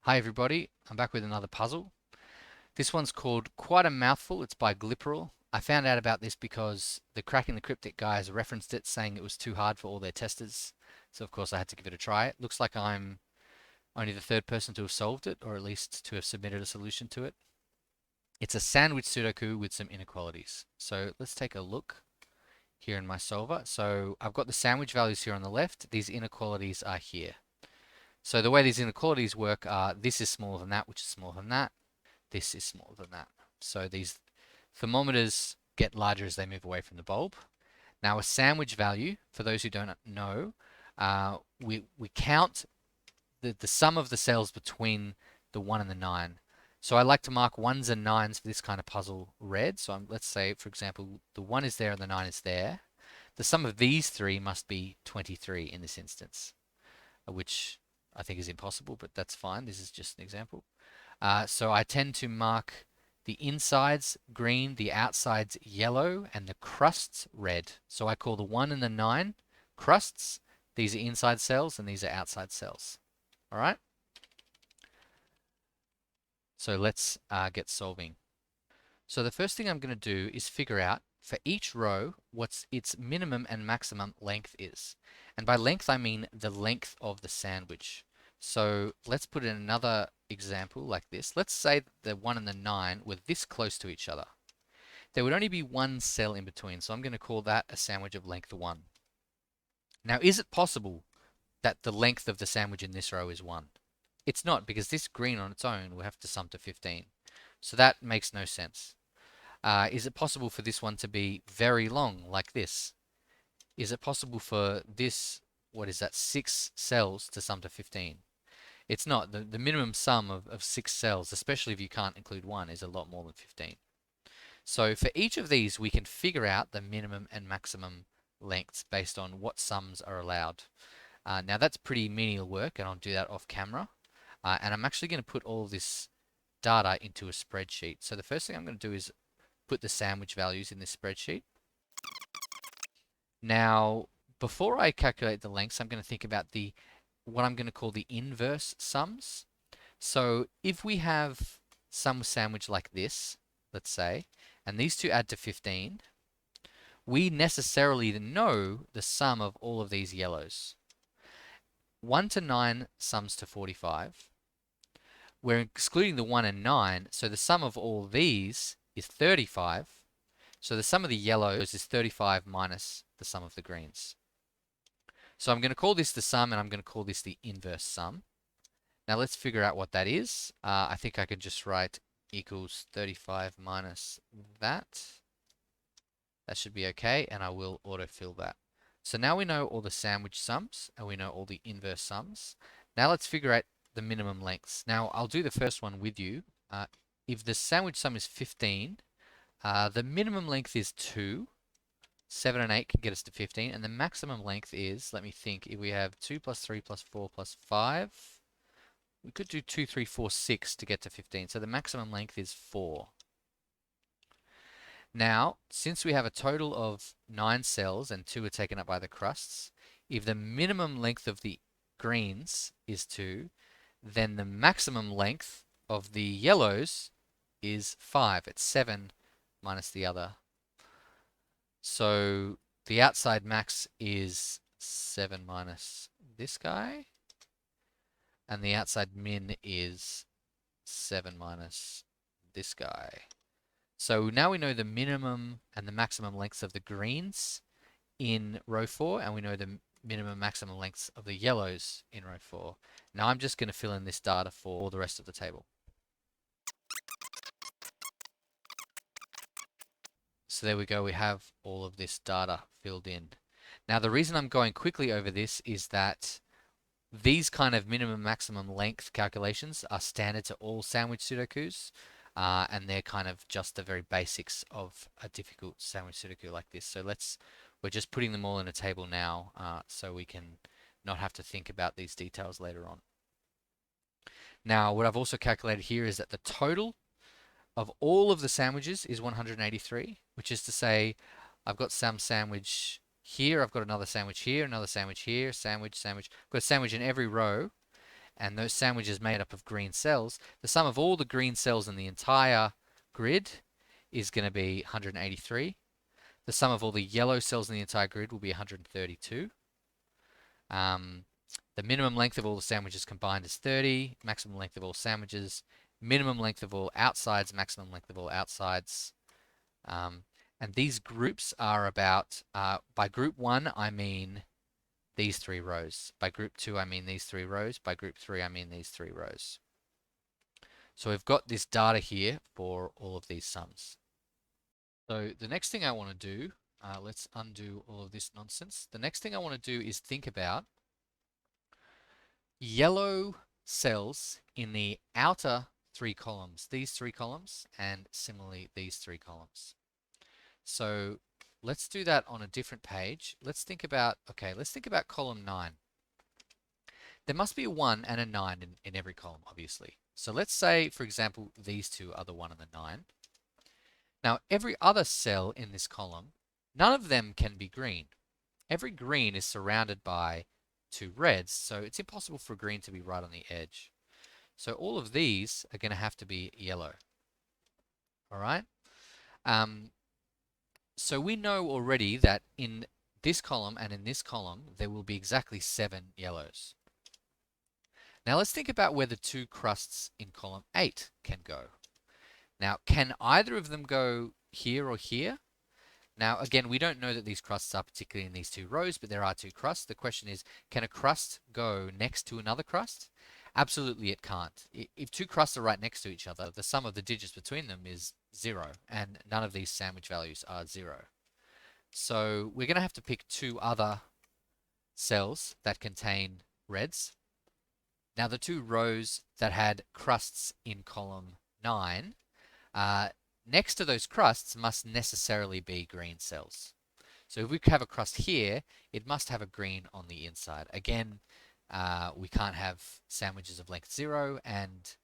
Hi everybody, I'm back with another puzzle. This one's called Quite a Mouthful. It's by Gliperal. I found out about this because the Cracking the Cryptic guys referenced it, saying it was too hard for all their testers. So of course I had to give it a try. It looks like I'm only the third person to have solved it, or at least to have submitted a solution to it. It's a sandwich Sudoku with some inequalities. So let's take a look here in my solver. So I've got the sandwich values here on the left. These inequalities are here. So the way these inequalities work are this is smaller than that, which is smaller than that. This is smaller than that. So these thermometers get larger as they move away from the bulb. Now a sandwich value, for those who don't know, we count the sum of the cells between the 1 and the 9. So I like to mark 1s and 9s for this kind of puzzle red. So let's say, for example, the 1 is there and the 9 is there. The sum of these three must be 23 in this instance, which I think is impossible, but that's fine. This is just an example. So I tend to mark the insides green, the outsides yellow, and the crusts red. So I call the 1 and the 9 crusts. These are inside cells and these are outside cells. All right? So let's get solving. So the first thing I'm going to do is figure out for each row what its minimum and maximum length is. And by length I mean the length of the sandwich. So let's put in another example like this. Let's say that the 1 and the 9 were this close to each other. There would only be one cell in between, so I'm going to call that a sandwich of length 1. Now, is it possible that the length of the sandwich in this row is 1? It's not, because this green on its own will have to sum to 15. So that makes no sense. Is it possible for this one to be very long, like this? Is it possible for this, what is that, 6 cells to sum to 15? It's not. The minimum sum of 6 cells, especially if you can't include 1, is a lot more than 15. So for each of these, we can figure out the minimum and maximum lengths based on what sums are allowed. Now that's pretty menial work, and I'll do that off camera. And I'm actually going to put all of this data into a spreadsheet. So the first thing I'm going to do is put the sandwich values in this spreadsheet. Now, before I calculate the lengths, I'm going to think about what I'm going to call the inverse sums. So if we have some sandwich like this, let's say, and these two add to 15, we necessarily know the sum of all of these yellows. 1 to 9 sums to 45. We're excluding the 1 and 9, so the sum of all these is 35. So the sum of the yellows is 35 minus the sum of the greens. So I'm going to call this the sum, and I'm going to call this the inverse sum. Now let's figure out what that is. I think I could just write equals 35 minus that. That should be okay, and I will autofill that. So now we know all the sandwich sums, and we know all the inverse sums. Now let's figure out the minimum lengths. Now I'll do the first one with you. If the sandwich sum is 15, the minimum length is 2. 7 and 8 can get us to 15, and the maximum length is, let me think, if we have 2 plus 3 plus 4 plus 5, we could do 2, 3, 4, 6 to get to 15. So the maximum length is 4. Now, since we have a total of 9 cells and 2 are taken up by the crusts, if the minimum length of the greens is 2, then the maximum length of the yellows is 5. It's 7 minus the other. So the outside max is 7 minus this guy, and the outside min is 7 minus this guy. So now we know the minimum and the maximum lengths of the greens in row 4, and we know the minimum maximum lengths of the yellows in row 4. Now I'm just going to fill in this data for the rest of the table. So there we go, we have all of this data filled in. Now the reason I'm going quickly over this is that these kind of minimum maximum length calculations are standard to all sandwich Sudokus, and they're kind of just the very basics of a difficult sandwich Sudoku like this. So we're just putting them all in a table now, so we can not have to think about these details later on. Now what I've also calculated here is that the total of all of the sandwiches is 183, which is to say I've got some sandwich here, I've got another sandwich here, another sandwich here, sandwich, sandwich. I've got a sandwich in every row, and those sandwiches made up of green cells, the sum of all the green cells in the entire grid is going to be 183. The sum of all the yellow cells in the entire grid will be 132. The minimum length of all the sandwiches combined is 30. Maximum length of all sandwiches. Minimum length of all outsides. Maximum length of all outsides. And these groups are about, by group 1, I mean these 3 rows. By group 2, I mean these 3 rows. By group 3, I mean these 3 rows. So we've got this data here for all of these sums. So the next thing I want to do, let's undo all of this nonsense. The next thing I want to do is think about yellow cells in the outer 3 columns, these 3 columns, and similarly these 3 columns. So let's do that on a different page. Let's think about, let's think about column 9. There must be a 1 and a 9 in every column, obviously. So let's say, for example, these two are the 1 and the 9. Now, every other cell in this column, none of them can be green. Every green is surrounded by 2 reds, so it's impossible for green to be right on the edge. So all of these are going to have to be yellow. All right? So we know already that in this column and in this column, there will be exactly 7 yellows. Now let's think about where the 2 crusts in column 8 can go. Now, can either of them go here or here? Now, again, we don't know that these crusts are particularly in these 2 rows, but there are 2 crusts. The question is, can a crust go next to another crust? Absolutely it can't. If 2 crusts are right next to each other, the sum of the digits between them is 0, and none of these sandwich values are 0. So we're going to have to pick 2 other cells that contain reds. Now, the 2 rows that had crusts in column 9, next to those crusts must necessarily be green cells. So if we have a crust here, it must have a green on the inside. Again, we can't have sandwiches of length 0, and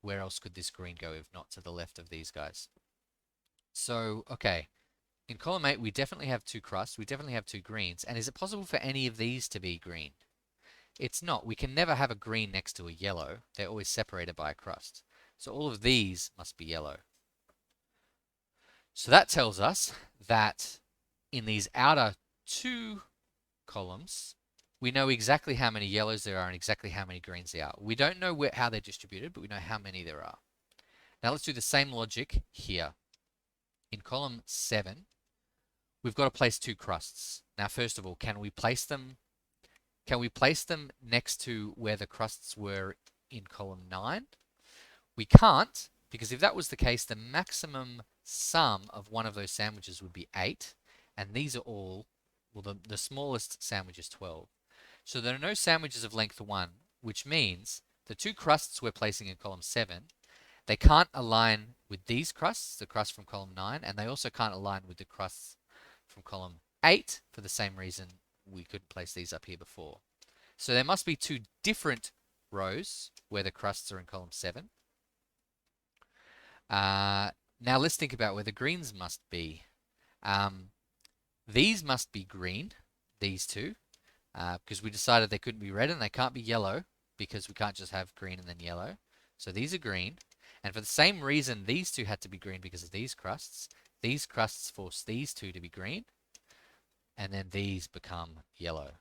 where else could this green go if not to the left of these guys? So, in column 8, we definitely have 2 crusts, we definitely have 2 greens, and is it possible for any of these to be green? It's not. We can never have a green next to a yellow. They're always separated by a crust. So all of these must be yellow. So that tells us that in these outer 2 columns, we know exactly how many yellows there are and exactly how many greens there are. We don't know how they're distributed, but we know how many there are. Now let's do the same logic here. In column 7, we've got to place 2 crusts. Now, first of all, can we place them next to where the crusts were in column 9? We can't, because if that was the case, the maximum sum of one of those sandwiches would be 8, and these are all, well, the smallest sandwich is 12. So there are no sandwiches of length 1, which means the 2 crusts we're placing in column 7, they can't align with these crusts, the crust from column 9, and they also can't align with the crusts from column 8 for the same reason we couldn't place these up here before. So there must be 2 different rows where the crusts are in column 7. Now let's think about where the greens must be. These must be green, these 2, because we decided they couldn't be red, and they can't be yellow because we can't just have green and then yellow. So these are green. And for the same reason, these 2 had to be green because of these crusts. These crusts force these 2 to be green, and then these become yellow.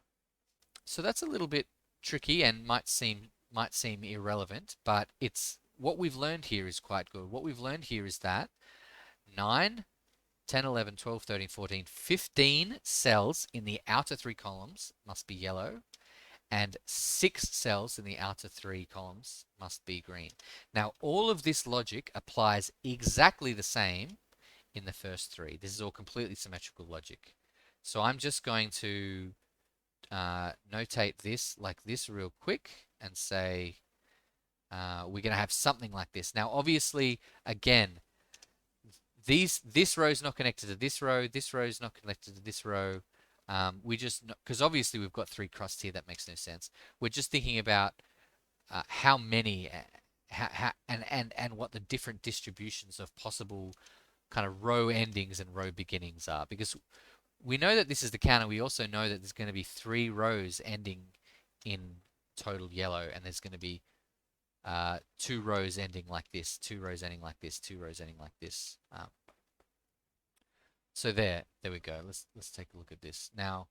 So that's a little bit tricky and might seem irrelevant, but it's what we've learned here is quite good. What we've learned here is that 9, 10, 11, 12, 13, 14, 15 cells in the outer 3 columns must be yellow, and 6 cells in the outer 3 columns must be green. Now, all of this logic applies exactly the same in the first 3. This is all completely symmetrical logic. So I'm just going to notate this like this real quick and say we're going to have something like this. Now, obviously, again, this row is not connected to this row is not connected to this row. We just, because obviously we've got 3 crusts here, that makes no sense. We're just thinking about how many and what the different distributions of possible kind of row endings and row beginnings are, because we know that this is the counter. We also know that there's going to be 3 rows ending in total yellow, and there's going to be 2 rows ending like this, 2 rows ending like this, 2 rows ending like this. So there we go. Let's take a look at this now.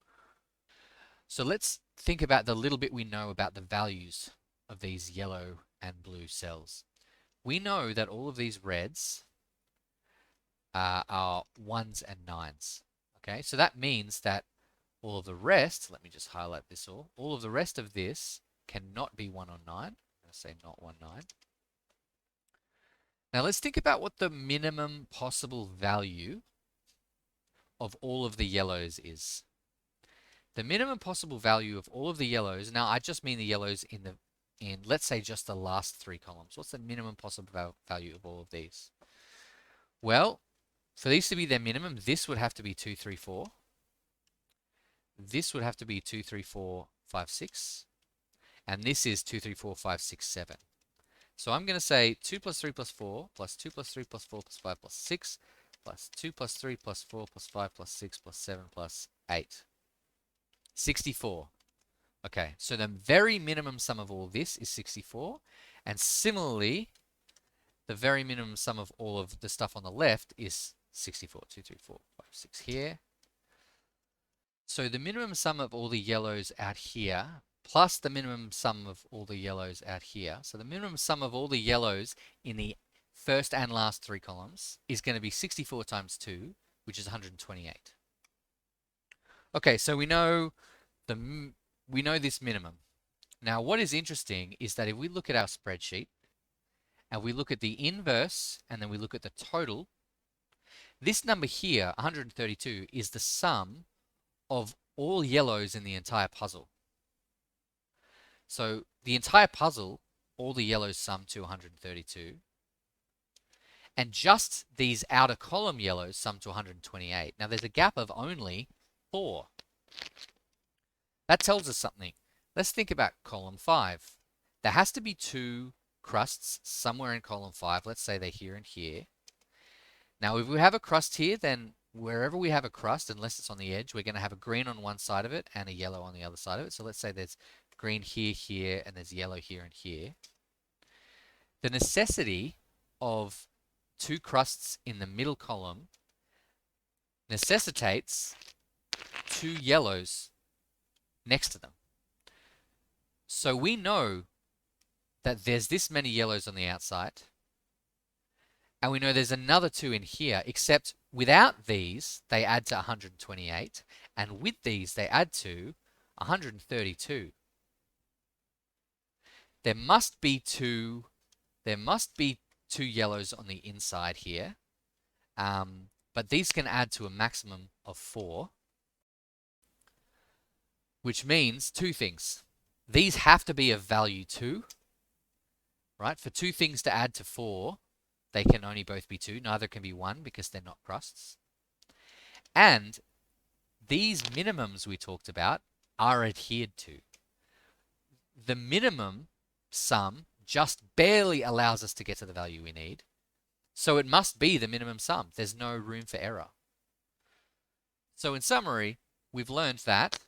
So let's think about the little bit we know about the values of these yellow and blue cells. We know that all of these reds are 1s and 9s. Okay, so that means that all of the rest, let me just highlight this all of the rest of this cannot be 1 or 9. I'm going to say not 1, 9. Now let's think about what the minimum possible value of all of the yellows is. The minimum possible value of all of the yellows, now I just mean the yellows in let's say just the last 3 columns. What's the minimum possible value of all of these? Well, for these to be their minimum, this would have to be 2, 3, 4. This would have to be 2, 3, 4, 5, 6. And this is 2, 3, 4, 5, 6, 7. So I'm going to say 2 plus 3 plus 4 plus 2 plus 3 plus 4 plus 5 plus 6 plus 2 plus 3 plus 4 plus 5 plus 6 plus 7 plus 8. 64. Okay, so the very minimum sum of all this is 64. And similarly, the very minimum sum of all of the stuff on the left is 64. 2, 3, 4, 5, 6 here. So the minimum sum of all the yellows out here plus the minimum sum of all the yellows out here. So the minimum sum of all the yellows in the first and last 3 columns is going to be 64 times 2, which is 128. Okay, so we know this minimum. Now, what is interesting is that if we look at our spreadsheet and we look at the inverse and then we look at the total, this number here, 132, is the sum of all yellows in the entire puzzle. So the entire puzzle, all the yellows sum to 132. And just these outer column yellows sum to 128. Now there's a gap of only 4. That tells us something. Let's think about column 5. There has to be 2 crusts somewhere in column 5. Let's say they're here and here. Now if we have a crust here, then wherever we have a crust, unless it's on the edge, we're going to have a green on one side of it and a yellow on the other side of it. So let's say there's green here, here, and there's yellow here and here. The necessity of 2 crusts in the middle column necessitates 2 yellows next to them. So we know that there's this many yellows on the outside, and we know there's another 2 in here, except without these, they add to 128, and with these, they add to 132. There must be 2 yellows on the inside here, but these can add to a maximum of 4, which means 2 things. These have to be of value 2, right? For 2 things to add to 4, they can only both be 2. Neither can be 1 because they're not crusts. And these minimums we talked about are adhered to. The minimum sum just barely allows us to get to the value we need. So it must be the minimum sum. There's no room for error. So in summary, we've learned that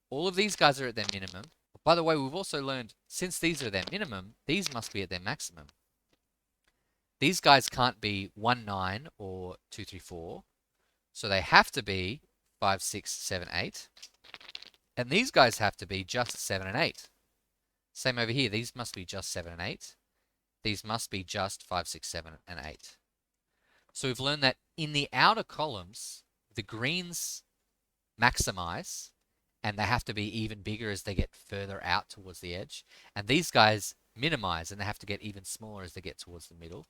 all of these guys are at their minimum. By the way, we've also learned since these are their minimum, these must be at their maximum. These guys can't be 1, 9 or 2, 3, 4. So they have to be 5, 6, 7, 8. And these guys have to be just 7 and 8. Same over here. These must be just 7 and 8. These must be just 5, 6, 7, and 8. So we've learned that in the outer columns, the greens maximize, and they have to be even bigger as they get further out towards the edge. And these guys minimize, and they have to get even smaller as they get towards the middle.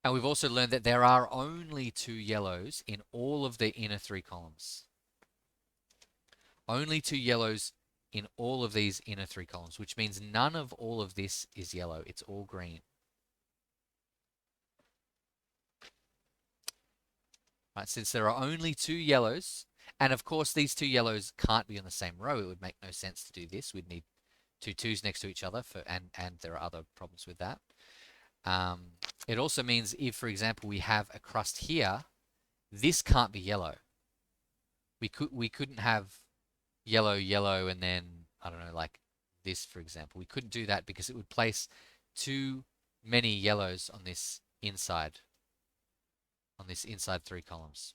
And we've also learned that there are only 2 yellows in all of the inner 3 columns. Only 2 yellows in all of these inner 3 columns, which means none of all of this is yellow. It's all green. Right, since there are only 2 yellows, and of course these 2 yellows can't be on the same row. It would make no sense to do this. We'd need 2 2s next to each other, and there are other problems with that. It also means if, for example, we have a crust here, this can't be yellow. We couldn't have yellow, yellow, and then, I don't know, like this, for example. We couldn't do that because it would place too many yellows on this inside three columns.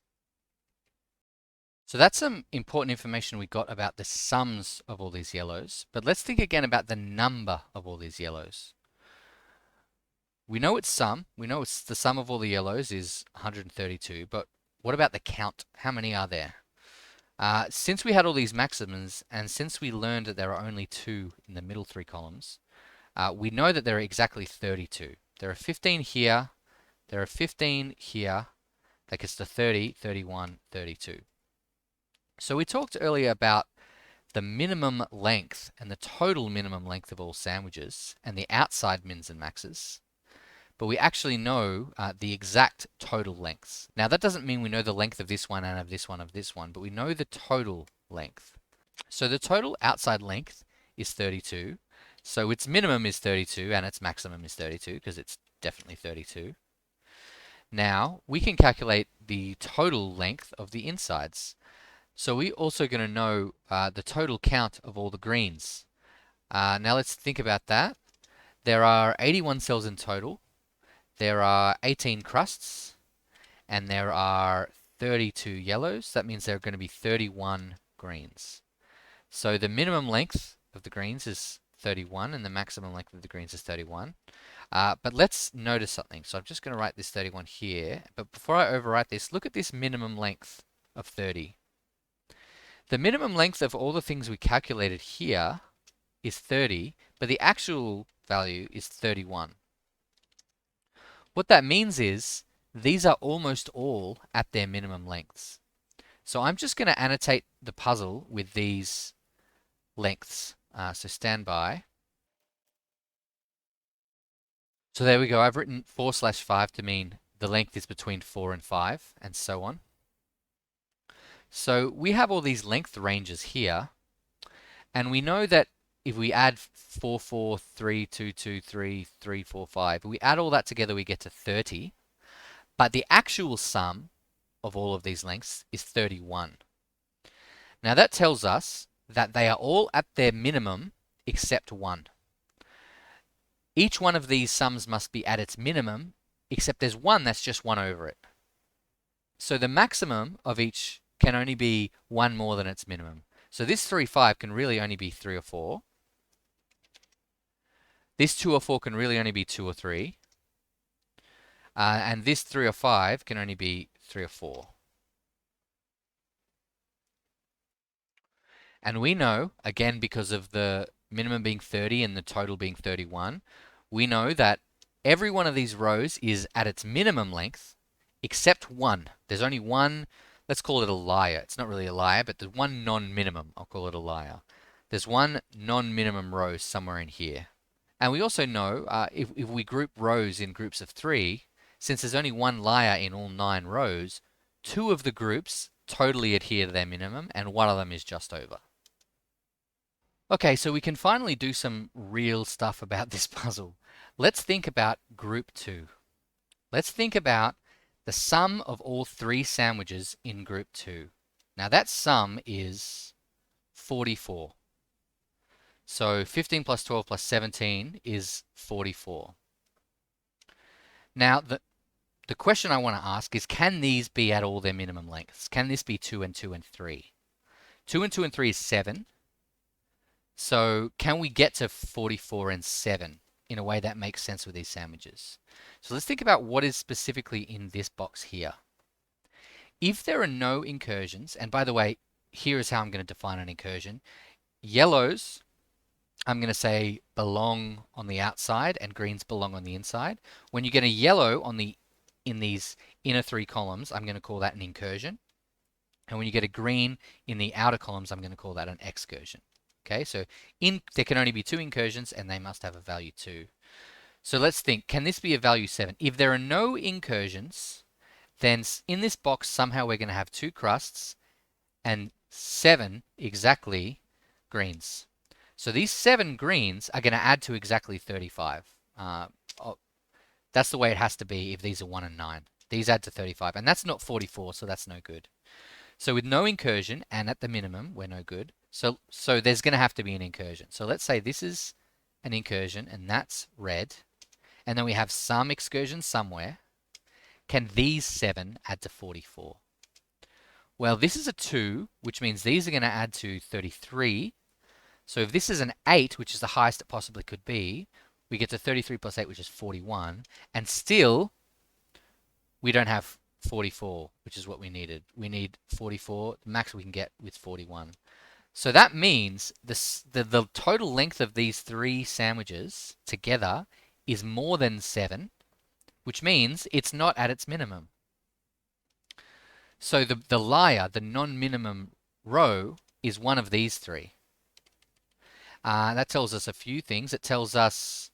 So that's some important information we got about the sums of all these yellows. But let's think again about the number of all these yellows. We know it's sum. We know it's the sum of all the yellows is 132. But what about the count? How many are there? Since we had all these maximums, and since we learned that there are only 2 in the middle 3 columns, we know that there are exactly 32. There are 15 here. There are 15 here. That gets to 30, 31, 32. So we talked earlier about the minimum length and the total minimum length of all sandwiches and the outside mins and maxes. But we actually know the exact total lengths. Now that doesn't mean we know the length of this one and of this one of this one, but we know the total length. So the total outside length is 32. So its minimum is 32 and its maximum is 32 because it's definitely 32. Now we can calculate the total length of the insides. So we're also going to know the total count of all the greens. Now let's think about that. There are 81 cells in total. There are 18 crusts, and there are 32 yellows. That means there are going to be 31 greens. So the minimum length of the greens is 31, and the maximum length of the greens is 31. But let's notice something. So I'm just going to write this 31 here. But before I overwrite this, look at this minimum length of 30. The minimum length of all the things we calculated here is 30, but the actual value is 31. What that means is these are almost all at their minimum lengths. So I'm just going to annotate the puzzle with these lengths. So stand by. So there we go. I've written 4/5 to mean the length is between 4 and 5, and so on. So we have all these length ranges here, and we know that if we add 4, 4, 3, 2, 2, 3, 3, 4, 5, we add all that together, we get to 30. But the actual sum of all of these lengths is 31. Now that tells us that they are all at their minimum except one. Each one of these sums must be at its minimum, except there's one that's just 1 over it. So the maximum of each can only be 1 more than its minimum. So this 3, 5 can really only be 3 or 4. This 2 or 4 can really only be 2 or 3. And this 3 or 5 can only be 3 or 4. And we know, again, because of the minimum being 30 and the total being 31, we know that every one of these rows is at its minimum length, except one. There's only one, let's call it a liar. It's not really a liar, but there's one non-minimum. I'll call it a liar. There's one non-minimum row somewhere in here. And we also know if we group rows in groups of 3, since there's only one liar in all 9 rows, 2 of the groups totally adhere to their minimum, and one of them is just over. Okay, so we can finally do some real stuff about this puzzle. Let's think about group 2. Let's think about the sum of all 3 sandwiches in group 2. Now that sum is 44. So 15 plus 12 plus 17 is 44. Now the question I want to ask is, can these be at all their minimum lengths? Can this be 2 and 2 and 3? 2 and 2 and 3 is 7. So can we get to 44 and 7 in a way that makes sense with these sandwiches? So let's think about what is specifically in this box here. If there are no incursions, and by the way, here is how I'm going to define an incursion. Yellows, I'm going to say belong on the outside and greens belong on the inside. When you get a yellow in these inner 3 columns, I'm going to call that an incursion. And when you get a green in the outer columns, I'm going to call that an excursion. Okay, so there can only be 2 incursions and they must have a value 2. So let's think, can this be a value 7? If there are no incursions, then in this box somehow we're going to have 2 crusts and 7 exactly greens. So these 7 greens are going to add to exactly 35. That's the way it has to be if these are 1 and 9. These add to 35, and that's not 44, so that's no good. So with no incursion and at the minimum, we're no good. So there's going to have to be an incursion. So let's say this is an incursion and that's red. And then we have some excursion somewhere. Can these 7 add to 44? Well, this is a 2, which means these are going to add to 33. So if this is an 8, which is the highest it possibly could be, we get to 33 plus 8, which is 41. And still, we don't have 44, which is what we needed. We need 44, the max we can get with 41. So that means the total length of these 3 sandwiches together is more than 7, which means it's not at its minimum. So the liar, the non-minimum row, is one of these 3. That tells us a few things. It tells us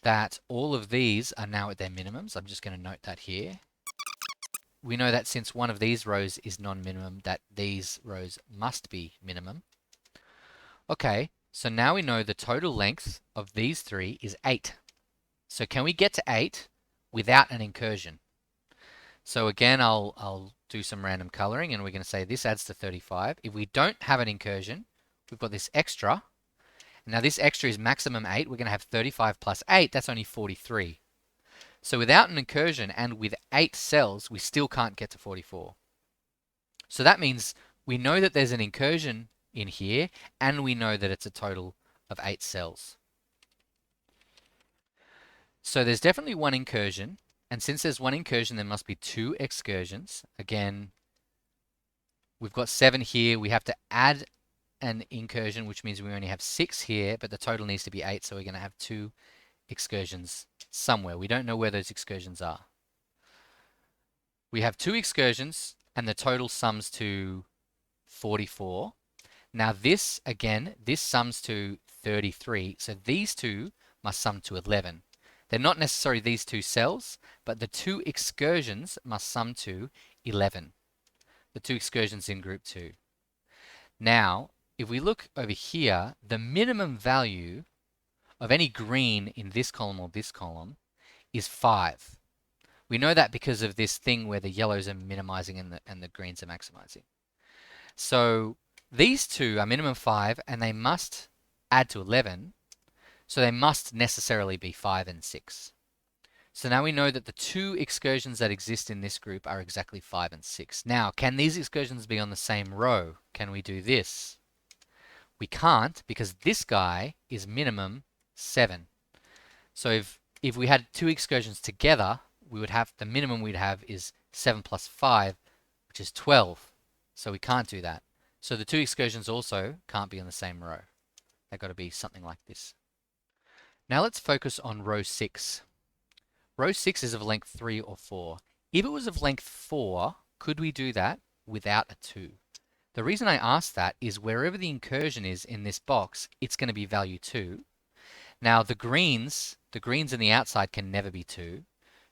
that all of these are now at their minimums. I'm just going to note that here. We know that since one of these rows is non-minimum, that these rows must be minimum. Okay, so now we know the total length of these 3 is 8. So can we get to 8 without an incursion? So again, I'll do some random coloring, and we're going to say this adds to 35. If we don't have an incursion, we've got this extra. Now this extra is maximum 8. We're going to have 35 plus 8. That's only 43. So without an incursion and with 8 cells, we still can't get to 44. So that means we know that there's an incursion in here, and we know that it's a total of 8 cells. So there's definitely one incursion, and since there's one incursion, there must be 2 excursions. Again, we've got 7 here. We have to add an incursion, which means we only have 6 here, but the total needs to be 8, so we're going to have 2 excursions somewhere. We don't know where those excursions are. We have 2 excursions, and the total sums to 44. Now this, again, this sums to 33, so these 2 must sum to 11. They're not necessarily these 2 cells, but the 2 excursions must sum to 11. The 2 excursions in group 2. Now, if we look over here, the minimum value of any green in this column or this column is 5. We know that because of this thing where the yellows are minimizing and the greens are maximizing. So these 2 are minimum 5, and they must add to 11. So they must necessarily be 5 and 6. So now we know that the 2 excursions that exist in this group are exactly 5 and 6. Now, can these excursions be on the same row? Can we do this? We can't, because this guy is minimum 7. So if we had 2 excursions together, we would have, the minimum we'd have is 7 plus 5, which is 12. So we can't do that. So the 2 excursions also can't be on the same row. They've got to be something like this. Now let's focus on row 6. Row 6 is of length 3 or 4. If it was of length 4, could we do that without a 2? The reason I ask that is wherever the incursion is in this box, it's going to be value 2. Now the greens in the outside can never be 2.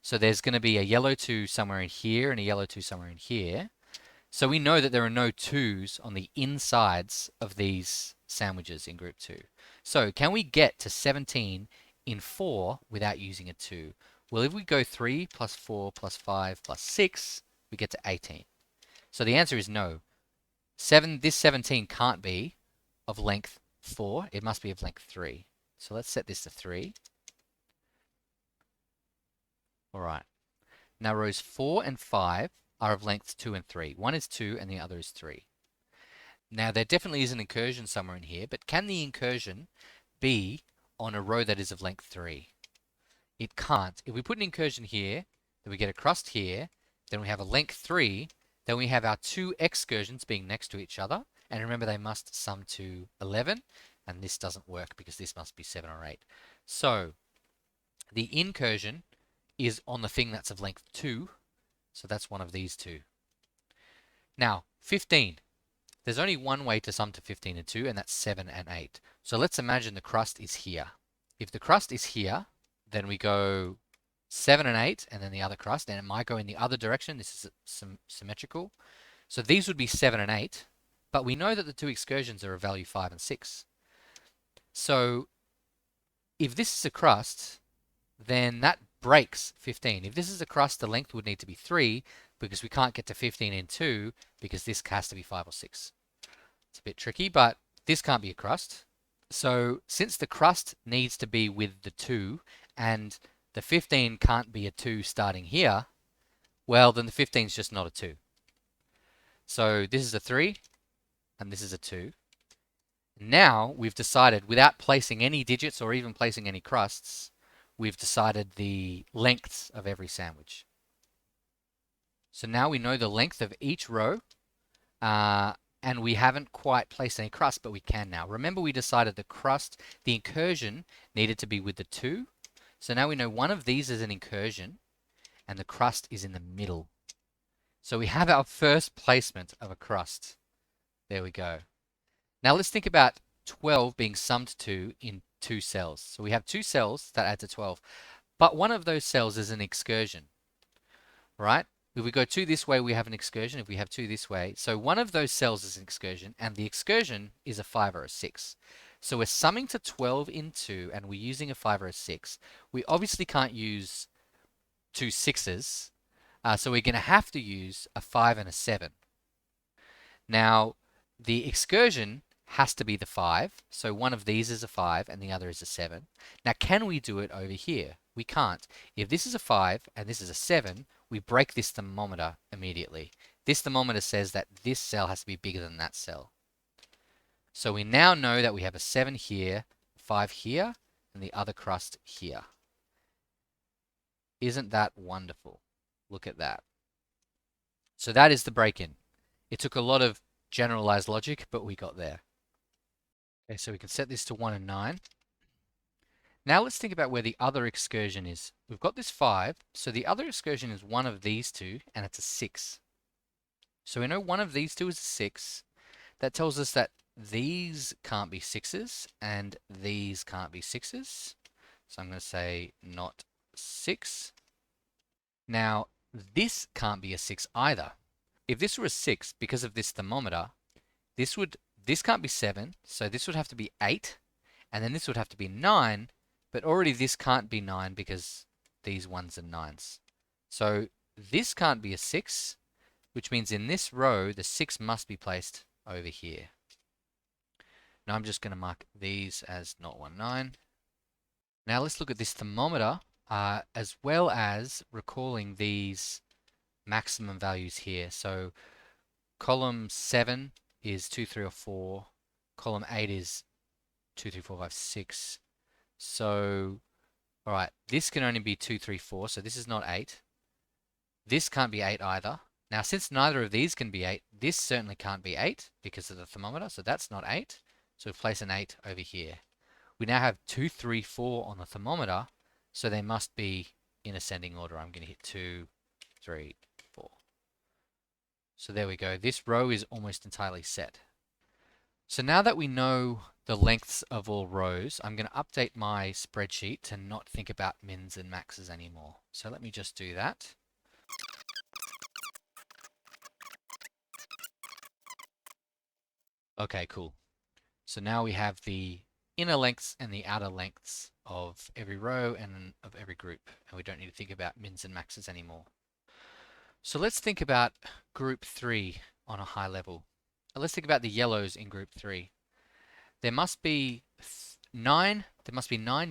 So there's going to be a yellow 2 somewhere in here and a yellow 2 somewhere in here. So we know that there are no 2s on the insides of these sandwiches in group 2. So can we get to 17 in 4 without using a 2? Well, if we go 3 plus 4 plus 5 plus 6, we get to 18. So the answer is no. This 17 can't be of length 4. It must be of length 3. So let's set this to 3. All right. Now rows 4 and 5 are of lengths 2 and 3. One is 2 and the other is 3. Now there definitely is an incursion somewhere in here, but can the incursion be on a row that is of length 3? It can't. If we put an incursion here, then we get a crust here, then we have a length 3, then we have our 2 excursions being next to each other, and remember they must sum to 11, and this doesn't work because this must be 7 or 8. So the incursion is on the thing that's of length 2, so that's one of these 2. Now 15. There's only one way to sum to 15 and 2, and that's 7 and 8. So let's imagine the crust is here. If the crust is here, then we go 7 and 8, and then the other crust, and it might go in the other direction. This is symmetrical. So these would be 7 and 8, but we know that the 2 excursions are of value 5 and 6. So if this is a crust, then that breaks 15. If this is a crust, the length would need to be 3, because we can't get to 15 in 2 because this has to be 5 or 6. It's a bit tricky, but this can't be a crust. So since the crust needs to be with the 2 and the 15 can't be a 2 starting here, well, then the 15 is just not a 2. So this is a 3 and this is a 2. Now we've decided, without placing any digits or even placing any crusts, we've decided the lengths of every sandwich. So now we know the length of each row, and we haven't quite placed any crust, but we can now. Remember, we decided the crust, the incursion, needed to be with the 2. So now we know one of these is an incursion, and the crust is in the middle. So we have our first placement of a crust. There we go. Now let's think about 12 being summed to in 2 cells. So we have 2 cells that add to 12, but one of those cells is an excursion, right? If we go 2 this way, we have an excursion. If we have 2 this way, so one of those cells is an excursion, and the excursion is a 5 or a 6. So we're summing to 12 in 2, and we're using a 5 or a 6. We obviously can't use 2 6s, so we're going to have to use a 5 and a 7. Now, the excursion has to be the 5, so one of these is a 5 and the other is a 7. Now, can we do it over here? We can't. If this is a 5 and this is a 7, we break this thermometer immediately. This thermometer says that this cell has to be bigger than that cell. So we now know that we have a 7 here, 5 here, and the other crust here. Isn't that wonderful? Look at that. So that is the break-in. It took a lot of generalized logic, but we got there. Okay, so we can set this to 1 and 9. Now let's think about where the other excursion is. We've got this 5, so the other excursion is one of these two, and it's a 6. So we know one of these two is a 6. That tells us that these can't be 6s, and these can't be 6s. So I'm going to say not 6. Now, this can't be a 6 either. If this were a 6, because of this thermometer, this can't be 7, so this would have to be 8, and then this would have to be 9, but already this can't be 9 because these ones are 9s. So this can't be a 6, which means in this row, the 6 must be placed over here. Now I'm just going to mark these as not 1, 9. Now let's look at this thermometer, as well as recalling these maximum values here. So column 7 is 2, 3, or 4. Column 8 is 2, 3, 4, 5, 6. So, all right, this can only be 2, 3, 4, so this is not 8. This can't be 8 either. Now, since neither of these can be 8, this certainly can't be 8 because of the thermometer, so that's not 8. So we place an 8 over here. We now have 2, 3, 4 on the thermometer, so they must be in ascending order. I'm going to hit 2, 3, 4. So there we go. This row is almost entirely set. So now that we know the lengths of all rows, I'm going to update my spreadsheet to not think about mins and maxes anymore. So let me just do that. Okay, cool. So now we have the inner lengths and the outer lengths of every row and of every group, and we don't need to think about mins and maxes anymore. So let's think about group 3 on a high level. Let's think about the yellows in group 3. There must be 9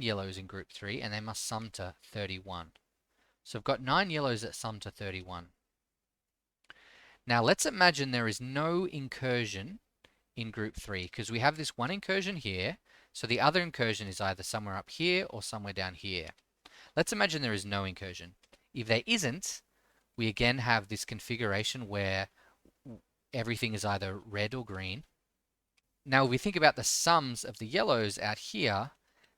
yellows in group 3, and they must sum to 31. So I've got 9 yellows that sum to 31. Now let's imagine there is no incursion in group 3, because we have this one incursion here, so the other incursion is either somewhere up here or somewhere down here. Let's imagine there is no incursion. If there isn't, we again have this configuration where everything is either red or green. Now, if we think about the sums of the yellows out here,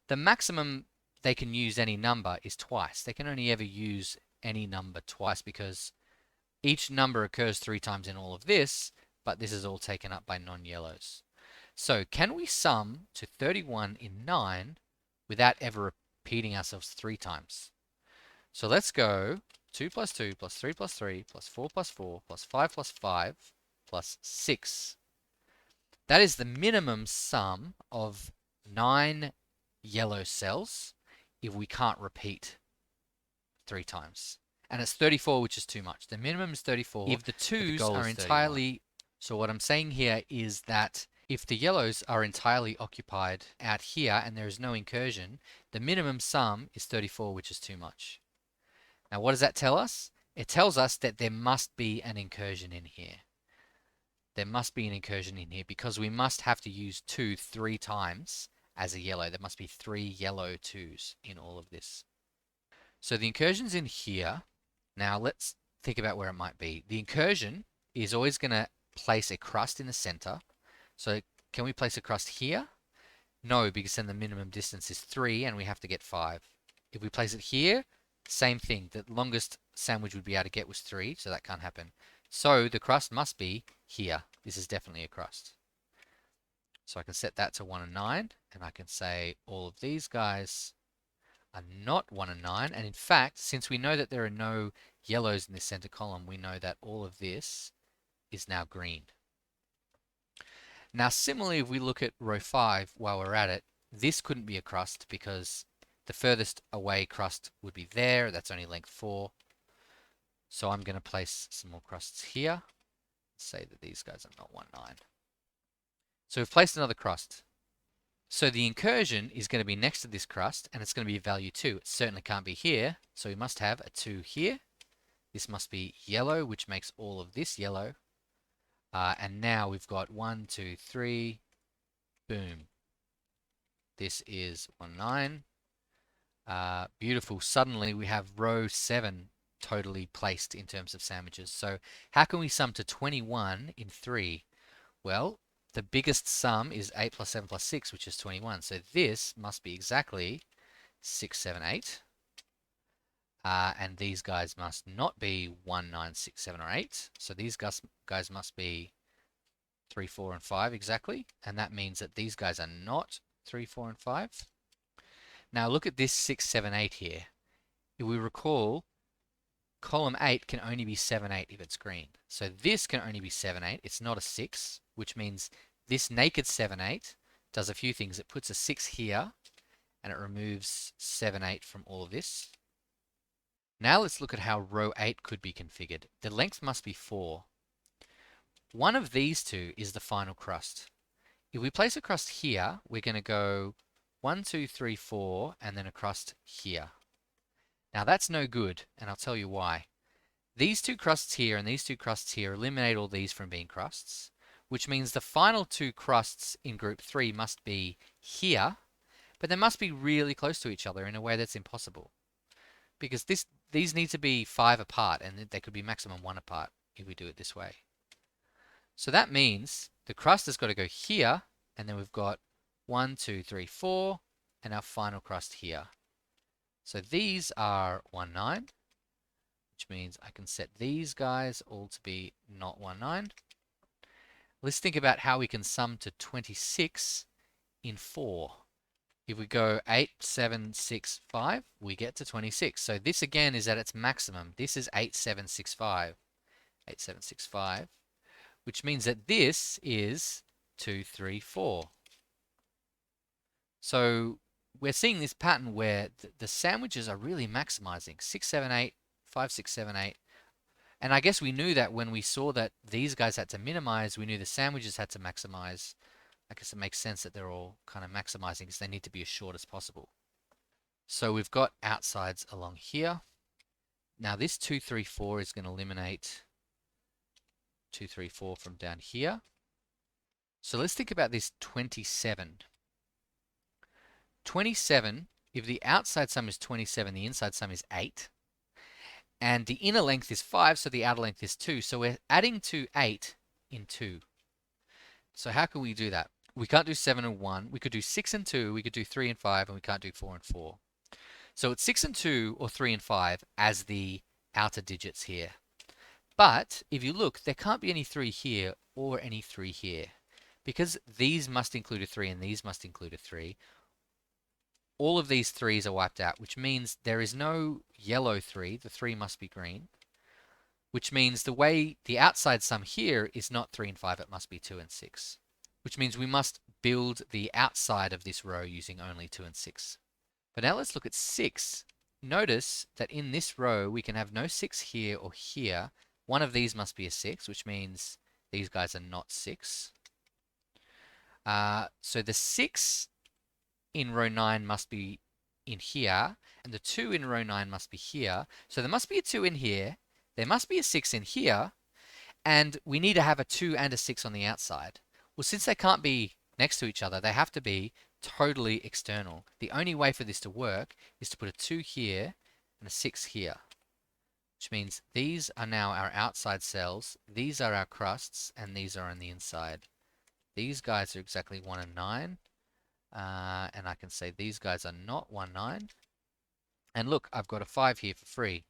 the maximum they can use any number is twice. They can only ever use any number twice because each number occurs 3 times in all of this, but this is all taken up by non-yellows. So can we sum to 31 in 9 without ever repeating ourselves 3 times? So let's go 2 plus 2 plus 3 plus 3 plus 4 plus 4 plus 5 plus 5 plus 6. That is the minimum sum of 9 yellow cells if we can't repeat 3 times. And it's 34, which is too much. The minimum is 34. If the twos are entirely... So what I'm saying here is that if the yellows are entirely occupied out here and there is no incursion, the minimum sum is 34, which is too much. Now what does that tell us? It tells us that there must be an incursion in here. There must be an incursion in here because we must have to use 2 3 times as a yellow. There must be 3 yellow 2s in all of this. So the incursion's in here. Now let's think about where it might be. The incursion is always going to place a crust in the center. So can we place a crust here? No, because then the minimum distance is 3 and we have to get 5. If we place it here, same thing. The longest sandwich we'd be able to get was 3, so that can't happen. So the crust must be here. This is definitely a crust. So I can set that to 1 and 9, and I can say all of these guys are not 1 and 9. And in fact, since we know that there are no yellows in this center column, we know that all of this is now green. Now similarly, if we look at row 5 while we're at it, this couldn't be a crust because the furthest away crust would be there. That's only length 4. So I'm going to place some more crusts here. Say that these guys are not 1, 9. So we've placed another crust. So the incursion is going to be next to this crust, and it's going to be value 2. It certainly can't be here, so we must have a 2 here. This must be yellow, which makes all of this yellow. And now we've got 1, 2, 3, boom. This is 1, 9. Beautiful. Suddenly we have row 7 totally placed in terms of sandwiches. So how can we sum to 21 in 3? Well, the biggest sum is 8 plus 7 plus 6, which is 21. So this must be exactly 6, 7, 8. And these guys must not be 1, 9, 6, 7, or 8. So these guys must be 3, 4, and 5 exactly. And that means that these guys are not 3, 4, and 5. Now look at this 6, 7, 8 here. If we recall, column 8 can only be 7, 8 if it's green. So this can only be 7, 8. It's not a 6, which means this naked 7, 8 does a few things. It puts a 6 here, and it removes 7, 8 from all of this. Now let's look at how row 8 could be configured. The length must be 4. One of these two is the final crust. If we place a crust here, we're going to go 1, 2, 3, 4, and then a crust here. Now that's no good, and I'll tell you why. These two crusts here and these two crusts here eliminate all these from being crusts, which means the final two crusts in group 3 must be here, but they must be really close to each other in a way that's impossible. Because these need to be 5 apart, and they could be maximum 1 apart if we do it this way. So that means the crust has got to go here, and then we've got 1, 2, 3, 4, and our final crust here. So these are 1, 9, which means I can set these guys all to be not 1, 9. Let's think about how we can sum to 26 in 4. If we go 8, 7, 6, 5, we get to 26. So this again is at its maximum. This is 8, 7, 6, 5. 8, 7, 6, 5. Which means that this is 2, 3, 4. So we're seeing this pattern where the sandwiches are really maximizing. 6, 7, 8, 5, 6, 7, 8. And I guess we knew that when we saw that these guys had to minimize, we knew the sandwiches had to maximize. I guess it makes sense that they're all kind of maximizing because they need to be as short as possible. So we've got outsides along here. Now this 2, 3, 4 is going to eliminate 2, 3, 4 from down here. So let's think about this 27. 27, if the outside sum is 27, the inside sum is 8. And the inner length is 5, so the outer length is 2. So we're adding to 8 in 2. So how can we do that? We can't do 7 and 1. We could do 6 and 2. We could do 3 and 5, and we can't do 4 and 4. So it's 6 and 2 or 3 and 5 as the outer digits here. But if you look, there can't be any 3 here or any 3 here. Because these must include a 3 and these must include a 3, all of these 3's are wiped out, which means there is no yellow 3. The 3 must be green. Which means the way the outside sum here is not 3 and 5, it must be 2 and 6. Which means we must build the outside of this row using only 2 and 6. But now let's look at 6. notice that in this row, we can have no 6 here or here. One of these must be a 6, which means these guys are not 6. So the 6 in row 9 must be in here, and the 2 in row 9 must be here. So there must be a 2 in here, there must be a 6 in here, and we need to have a 2 and a 6 on the outside. Well, since they can't be next to each other, they have to be totally external. The only way for this to work is to put a 2 here and a 6 here, which means these are now our outside cells, these are our crusts, and these are on the inside. These guys are exactly 1 and 9. And I can say these guys are not 1, 9. And look, I've got a 5 here for free.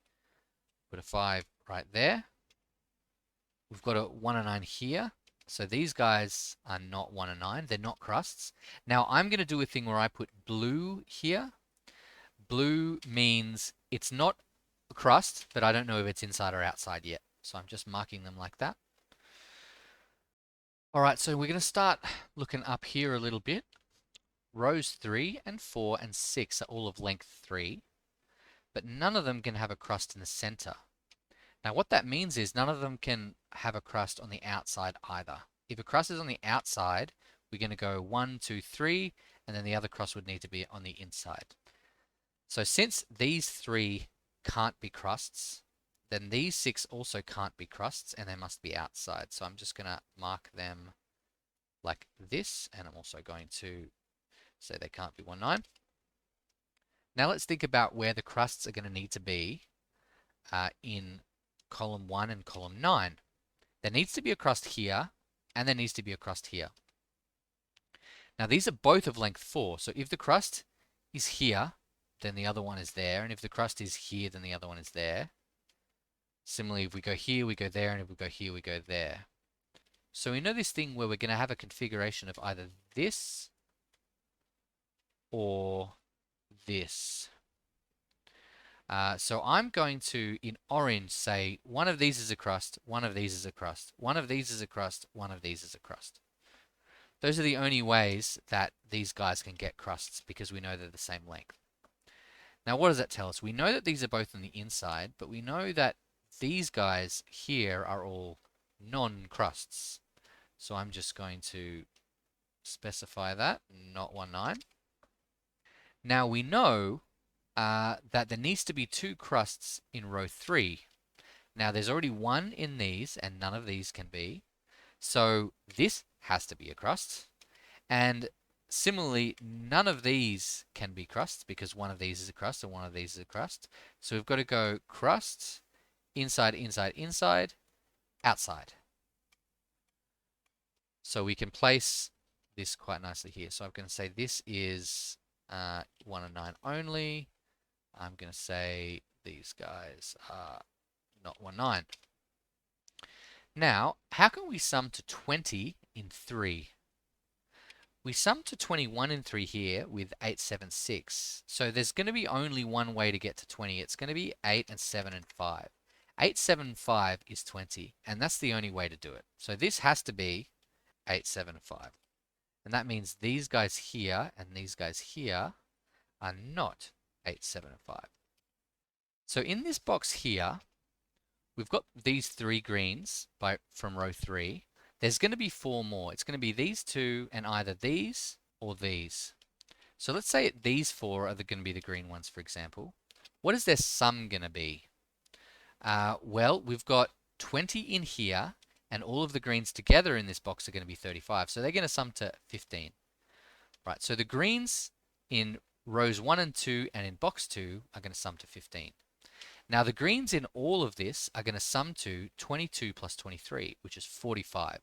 Put a 5 right there. We've got a 1 and 9 here. So these guys are not 1 and 9. They're not crusts. Now I'm going to do a thing where I put blue here. Blue means it's not a crust, but I don't know if it's inside or outside yet. So I'm just marking them like that. All right, so we're going to start looking up here a little bit. Rows 3 and 4 and 6 are all of length 3, but none of them can have a crust in the center. Now what that means is none of them can have a crust on the outside either. If a crust is on the outside, we're going to go 1, 2, 3, and then the other crust would need to be on the inside. So since these 3 can't be crusts, then these 6 also can't be crusts, and they must be outside. So I'm just going to mark them like this, and I'm also going to say they can't be 1, 9. Now let's think about where the crusts are going to need to be in column 1 and column 9. There needs to be a crust here, and there needs to be a crust here. Now these are both of length 4, so if the crust is here, then the other one is there, and if the crust is here, then the other one is there. Similarly, if we go here, we go there, and if we go here, we go there. So we know this thing where we're going to have a configuration of either this or this. So I'm going to, in orange, say one of these is a crust, one of these is a crust, one of these is a crust, one of these is a crust. Those are the only ways that these guys can get crusts because we know they're the same length. Now what does that tell us? We know that these are both on the inside, but we know that these guys here are all non-crusts. So I'm just going to specify that, not 1, 9. Now we know that there needs to be 2 crusts in row 3. Now there's already 1 in these, and none of these can be. So this has to be a crust. And similarly, none of these can be crusts because one of these is a crust and one of these is a crust. So we've got to go crust, inside, inside, inside, outside. So we can place this quite nicely here. So I'm going to say this is 1 and 9 only. I'm going to say these guys are not 1, 9. Now, how can we sum to 20 in 3? We sum to 21 in 3 here with 8, 7, 6. So there's going to be only one way to get to 20. It's going to be 8 and 7 and 5. 8, 7, 5 is 20, and that's the only way to do it. So this has to be 8, 7, 5. And that means these guys here and these guys here are not 8, 7, and 5. So in this box here, we've got these 3 greens from row 3. There's going to be 4 more. It's going to be these 2 and either these or these. So let's say these 4 are going to be the green ones, for example. What is their sum going to be? Well, we've got 20 in here, and all of the greens together in this box are going to be 35. So they're going to sum to 15. Right, so the greens in rows 1 and 2 and in box 2 are going to sum to 15. Now the greens in all of this are going to sum to 22 plus 23, which is 45.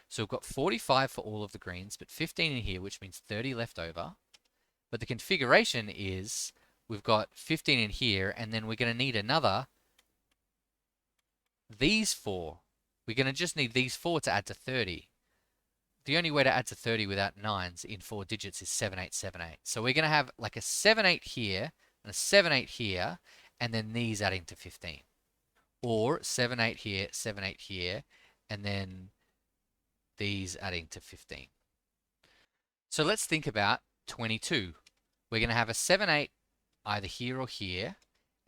So we've got 45 for all of the greens, but 15 in here, which means 30 left over. But the configuration is we've got 15 in here, and then we're going to need another, these 4. We're going to just need these 4 to add to 30. The only way to add to 30 without 9s in 4 digits is 7, 8, 7, 8. So we're going to have like a 7, 8 here, and a 7, 8 here, and then these adding to 15. Or 7, 8 here, 7, 8 here, and then these adding to 15. So let's think about 22. We're going to have a 7, 8 either here or here,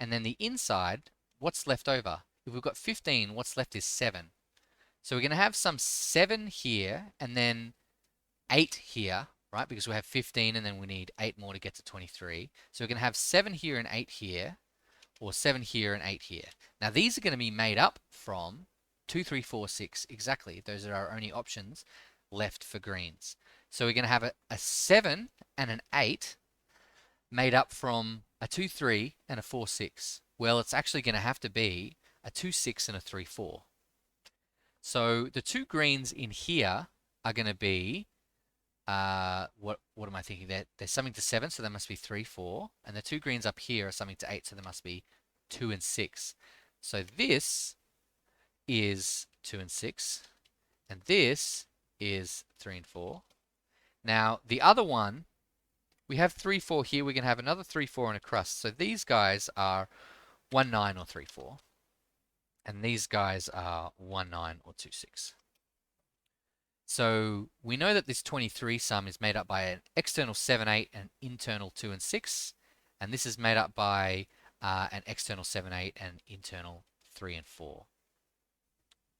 And then the inside, what's left over? If we've got 15, what's left is 7. So we're going to have some 7 here and then 8 here, right? Because we have 15 and then we need 8 more to get to 23. So we're going to have 7 here and 8 here, or 7 here and 8 here. Now these are going to be made up from 2, 3, 4, 6. Exactly. Those are our only options left for greens. So we're going to have a 7 and an 8 made up from a 2, 3 and a 4, 6. Well, it's actually going to have to be a 2, 6 and a 3, 4. So the two greens in here are going to be, what am I thinking? They're summing to 7, so there must be 3, 4. And the two greens up here are summing to 8, so there must be 2 and 6. So this is 2 and 6. And this is 3 and 4. Now, the other one, we have 3, 4 here. We're going to have another 3, 4 and a crust. So these guys are 1, 9 or 3, 4. And these guys are 1, 9 or 2, 6. So we know that this 23 sum is made up by an external 7, 8 and internal 2 and 6. And this is made up by an external 7, 8 and internal 3 and 4.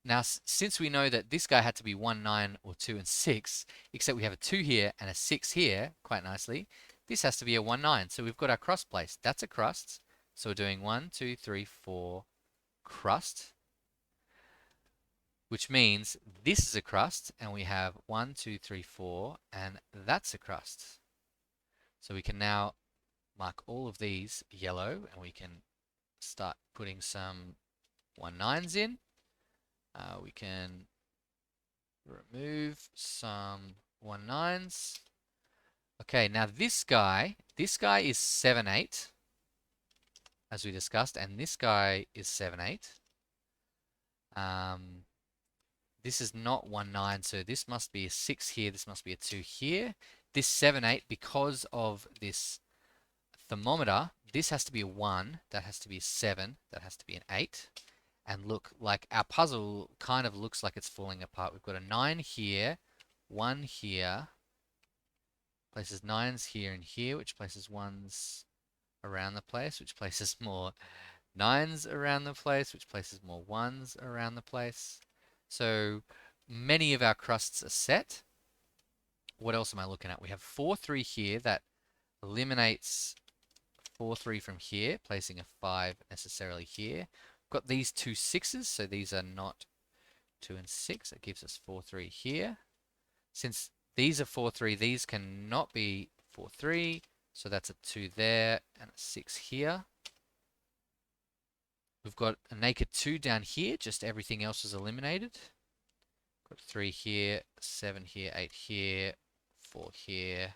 Now, since we know that this guy had to be 1, 9 or 2 and 6, except we have a 2 here and a 6 here, quite nicely, this has to be a 1, 9. So we've got our crust place. That's a crust. So we're doing 1, 2, 3, 4 crust, which means this is a crust, and we have 1, 2, 3, 4, and that's a crust. So we can now mark all of these yellow, and we can start putting some 1, 9s in. We can remove some 1, 9s. Okay, now this guy is 7, 8, as we discussed, and this guy is 7, 8. This is not 1, 9, so this must be a 6 here, this must be a 2 here. This 7, 8, because of this thermometer, this has to be a 1, that has to be a 7, that has to be an 8. And look, like our puzzle kind of looks like it's falling apart. We've got a 9 here, 1 here, places 9s here and here, which places 1s around the place, which places more 9s around the place, which places more 1s around the place. So many of our crusts are set. What else am I looking at? We have 4, 3 here. That eliminates 4, 3 from here, placing a 5 necessarily here. Got these two 6s, so these are not 2 and 6. That gives us 4, 3 here. Since these are 4, 3, these cannot be 4, 3. So that's a 2 there and a 6 here. We've got a naked 2 down here, just everything else is eliminated. Got 3 here, 7 here, 8 here, 4 here.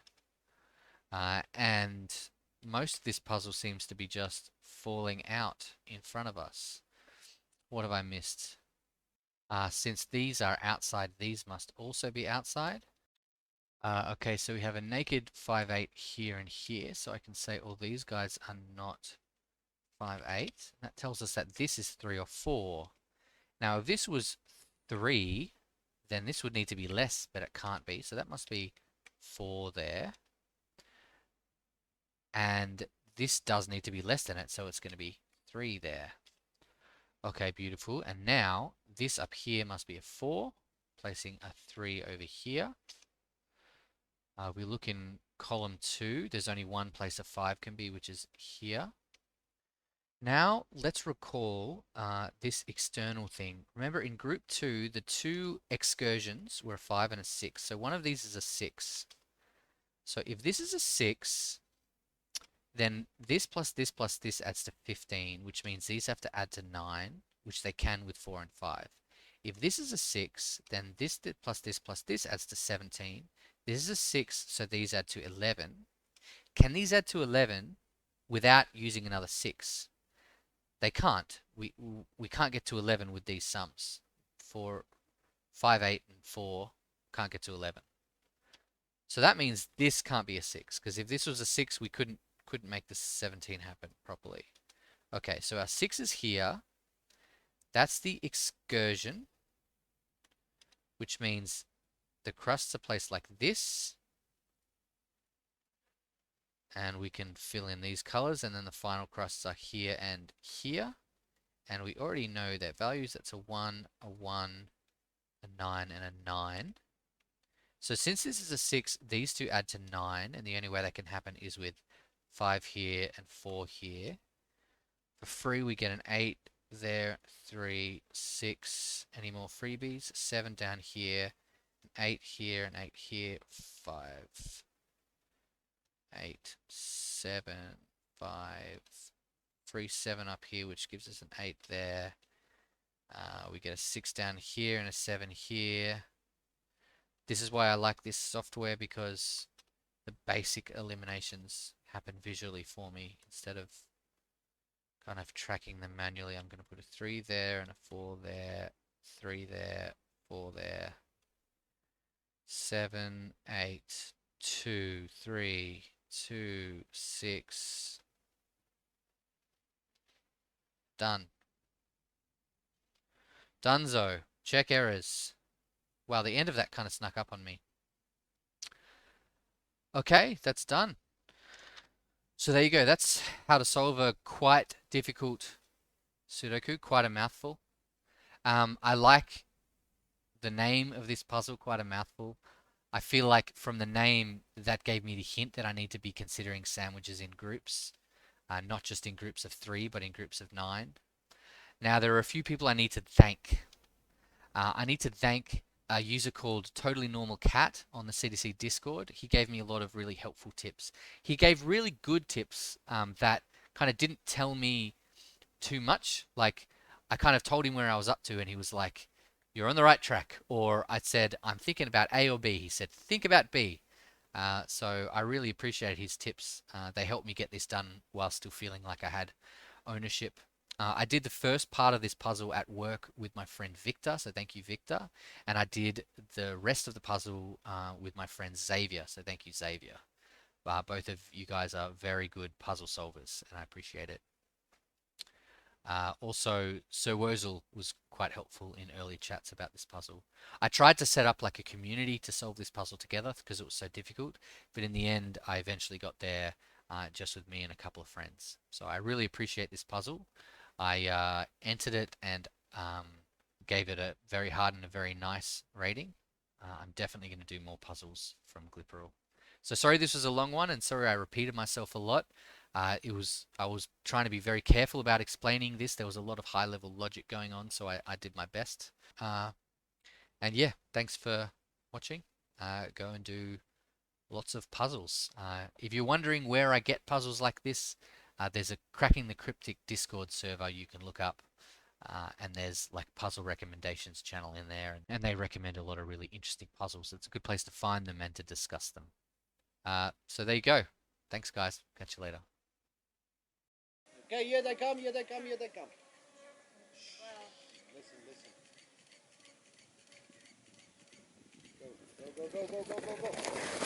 And most of this puzzle seems to be just falling out in front of us. What have I missed? Since these are outside, these must also be outside. Okay, so we have a naked 5, 8 here and here, so I can say all these guys are not 5, 8. That tells us that this is 3 or 4. Now, if this was 3, then this would need to be less, but it can't be, so that must be 4 there. And this does need to be less than it, so it's going to be 3 there. Okay, beautiful. And now, this up here must be a 4, placing a 3 over here. We look in column 2, there's only one place a 5 can be, which is here. Now, let's recall this external thing. Remember, in group 2, the two excursions were a 5 and a 6. So one of these is a 6. So if this is a 6, then this plus this plus this adds to 15, which means these have to add to 9, which they can with 4 and 5. If this is a 6, then this plus this adds to 17. This is a 6, so these add to 11. Can these add to 11 without using another 6? They can't. We can't get to 11 with these sums. For 5, 8, and 4 can't get to 11. So that means this can't be a 6, because if this was a 6, we couldn't make the 17 happen properly. Okay, so our 6 is here. That's the excursion, which means the crusts are placed like this. And we can fill in these colors, and then the final crosses are here and here. And we already know their values. That's a 1, a 1, a 9, and a 9. So since this is a 6, these two add to 9, and the only way that can happen is with 5 here and 4 here. For free, we get an 8 there, 3, 6. Any more freebies? 7 down here, an 8 here, an 8 here, 5, 8, 7, 5, 3, 7 up here, which gives us an 8 there. We get a 6 down here and a 7 here. This is why I like this software, because the basic eliminations happen visually for me instead of kind of tracking them manually. I'm going to put a 3 there and a 4 there, 3 there, 4 there, 7, 8, 2, 3, 2, 6. Done. Dunzo. Check errors. Wow, the end of that kind of snuck up on me. Okay, that's done. So there you go. That's how to solve a quite difficult Sudoku, quite a mouthful. I like the name of this puzzle, quite a mouthful. I feel like from the name, that gave me the hint that I need to be considering sandwiches in groups, not just in groups of 3, but in groups of 9. Now, there are a few people I need to thank. I need to thank a user called TotallyNormalCat on the CDC Discord. He gave me a lot of really helpful tips. He gave really good tips that kind of didn't tell me too much. Like, I kind of told him where I was up to, and he was like, "You're on the right track." Or I said, "I'm thinking about A or B." He said, "Think about B." So I really appreciate his tips. They helped me get this done while still feeling like I had ownership. I did the first part of this puzzle at work with my friend Victor, so thank you, Victor. And I did the rest of the puzzle with my friend Xavier, so thank you, Xavier. Both of you guys are very good puzzle solvers, and I appreciate it. Also, SirWoezel was quite helpful in early chats about this puzzle. I tried to set up like a community to solve this puzzle together because it was so difficult, but in the end, I eventually got there just with me and a couple of friends. So I really appreciate this puzzle. I entered it and gave it a very hard and a very nice rating. I'm definitely going to do more puzzles from Gliperal. So sorry this was a long one, and sorry I repeated myself a lot. I was trying to be very careful about explaining this. There was a lot of high-level logic going on, so I did my best. And yeah, thanks for watching. Go and do lots of puzzles. If you're wondering where I get puzzles like this, there's a Cracking the Cryptic Discord server you can look up. And there's like puzzle recommendations channel in there, and they recommend a lot of really interesting puzzles. It's a good place to find them and to discuss them. So there you go. Thanks, guys. Catch you later. Okay, here they come, here they come, here they come. Listen, listen. Go, go, go, go, go, go, go, go.